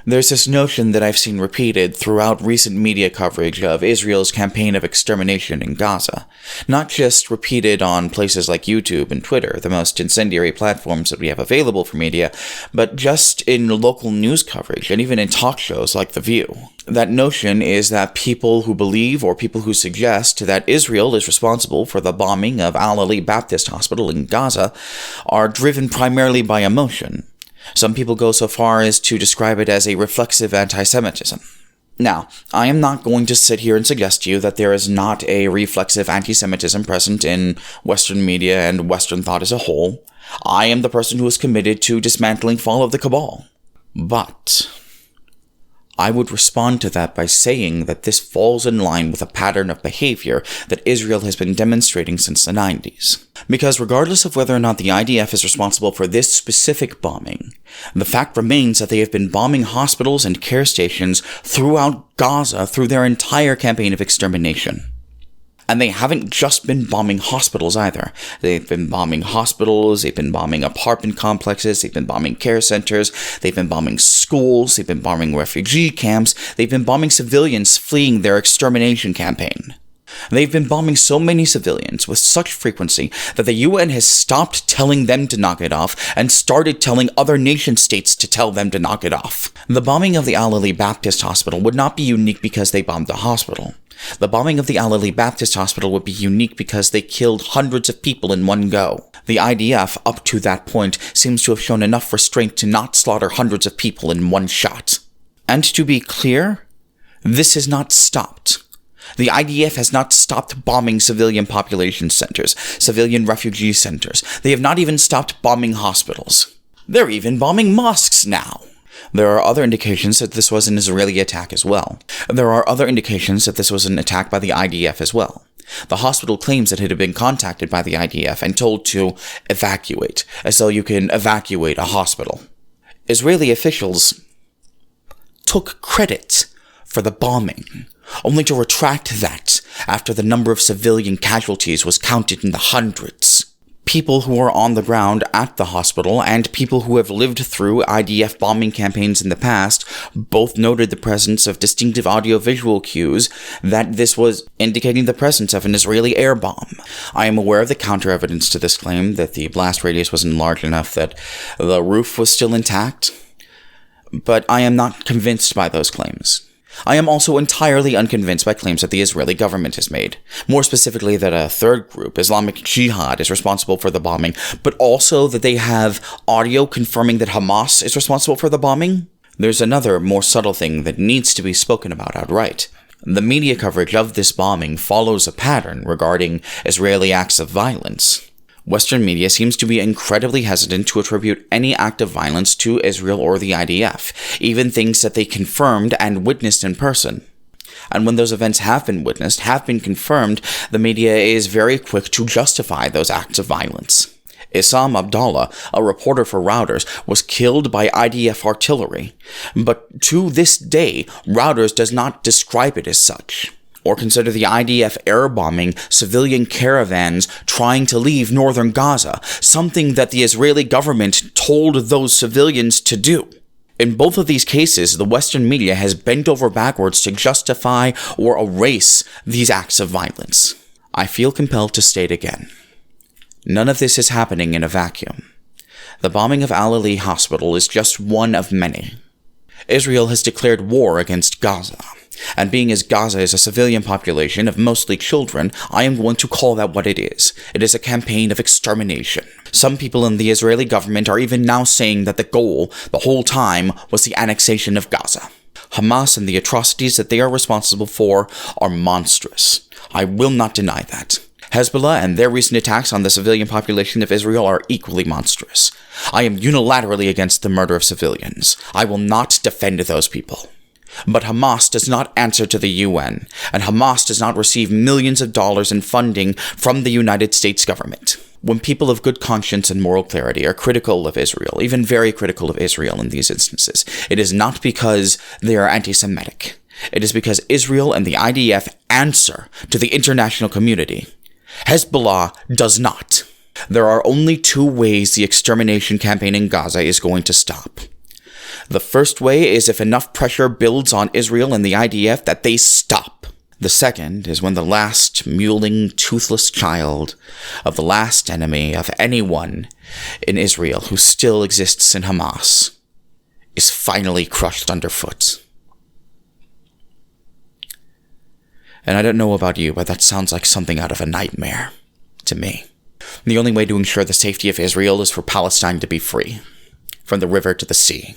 There's this notion that I've seen repeated throughout recent media coverage of Israel's campaign of extermination in Gaza. Not just repeated on places like YouTube and Twitter, the most incendiary platforms that we have available for media, but just in local news coverage and even in talk shows like The View. That notion is that people who believe or people who suggest that Israel is responsible for the bombing of Al-Ali Baptist Hospital in Gaza are driven primarily by emotion. Some people go so far as to describe it as a reflexive anti-Semitism. Now, I am not going to sit here and suggest to you that there is not a reflexive anti-Semitism present in Western media and Western thought as a whole. I am the person who is committed to dismantling Fall of the Cabal. But I would respond to that by saying that this falls in line with a pattern of behavior that Israel has been demonstrating since the 90s. Because regardless of whether or not the IDF is responsible for this specific bombing, the fact remains that they have been bombing hospitals and care stations throughout Gaza through their entire campaign of extermination. And they haven't just been bombing hospitals either. They've been bombing hospitals, they've been bombing apartment complexes, they've been bombing care centers, they've been bombing schools, they've been bombing refugee camps, they've been bombing civilians fleeing their extermination campaign. They've been bombing so many civilians with such frequency that the UN has stopped telling them to knock it off and started telling other nation-states to tell them to knock it off. The bombing of the Al-Ali Baptist Hospital would not be unique because they bombed the hospital. The bombing of the Al-Ali Baptist Hospital would be unique because they killed hundreds of people in one go. The IDF, up to that point, seems to have shown enough restraint to not slaughter hundreds of people in one shot. And to be clear, this has not stopped. The IDF has not stopped bombing civilian population centers, civilian refugee centers. They have not even stopped bombing hospitals. They're even bombing mosques now. There are other indications that this was an Israeli attack as well. There are other indications that this was an attack by the IDF as well. The hospital claims that it had been contacted by the IDF and told to evacuate, as though you can evacuate a hospital. Israeli officials took credit for the bombing, only to retract that after the number of civilian casualties was counted in the hundreds. People who are on the ground at the hospital and people who have lived through IDF bombing campaigns in the past both noted the presence of distinctive audio-visual cues that this was indicating the presence of an Israeli air bomb. I am aware of the counter-evidence to this claim, that the blast radius wasn't large enough that the roof was still intact, but I am not convinced by those claims. I am also entirely unconvinced by claims that the Israeli government has made. More specifically, that a third group, Islamic Jihad, is responsible for the bombing, but also that they have audio confirming that Hamas is responsible for the bombing. There's another, more subtle thing that needs to be spoken about outright. The media coverage of this bombing follows a pattern regarding Israeli acts of violence. Western media seems to be incredibly hesitant to attribute any act of violence to Israel or the IDF, even things that they confirmed and witnessed in person. And when those events have been witnessed, have been confirmed, the media is very quick to justify those acts of violence. Issam Abdallah, a reporter for Reuters, was killed by IDF artillery, but to this day, Reuters does not describe it as such, or consider the IDF air bombing civilian caravans trying to leave northern Gaza, something that the Israeli government told those civilians to do. In both of these cases, the Western media has bent over backwards to justify or erase these acts of violence. I feel compelled to state again, none of this is happening in a vacuum. The bombing of Al-Ali Hospital is just one of many. Israel has declared war against Gaza. And being as Gaza is a civilian population of mostly children, I am going to call that what it is. It is a campaign of extermination. Some people in the Israeli government are even now saying that the goal, the whole time, was the annexation of Gaza. Hamas and the atrocities that they are responsible for are monstrous. I will not deny that. Hezbollah and their recent attacks on the civilian population of Israel are equally monstrous. I am unilaterally against the murder of civilians. I will not defend those people. But Hamas does not answer to the UN, and Hamas does not receive millions of dollars in funding from the United States government. When people of good conscience and moral clarity are critical of Israel, even very critical of Israel in these instances, it is not because they are anti-Semitic. It is because Israel and the IDF answer to the international community. Hezbollah does not. There are only two ways the extermination campaign in Gaza is going to stop. The first way is if enough pressure builds on Israel and the IDF that they stop. The second is when the last mewling, toothless child of the last enemy of anyone in Israel who still exists in Hamas is finally crushed underfoot. And I don't know about you, but that sounds like something out of a nightmare to me. The only way to ensure the safety of Israel is for Palestine to be free, from the river to the sea.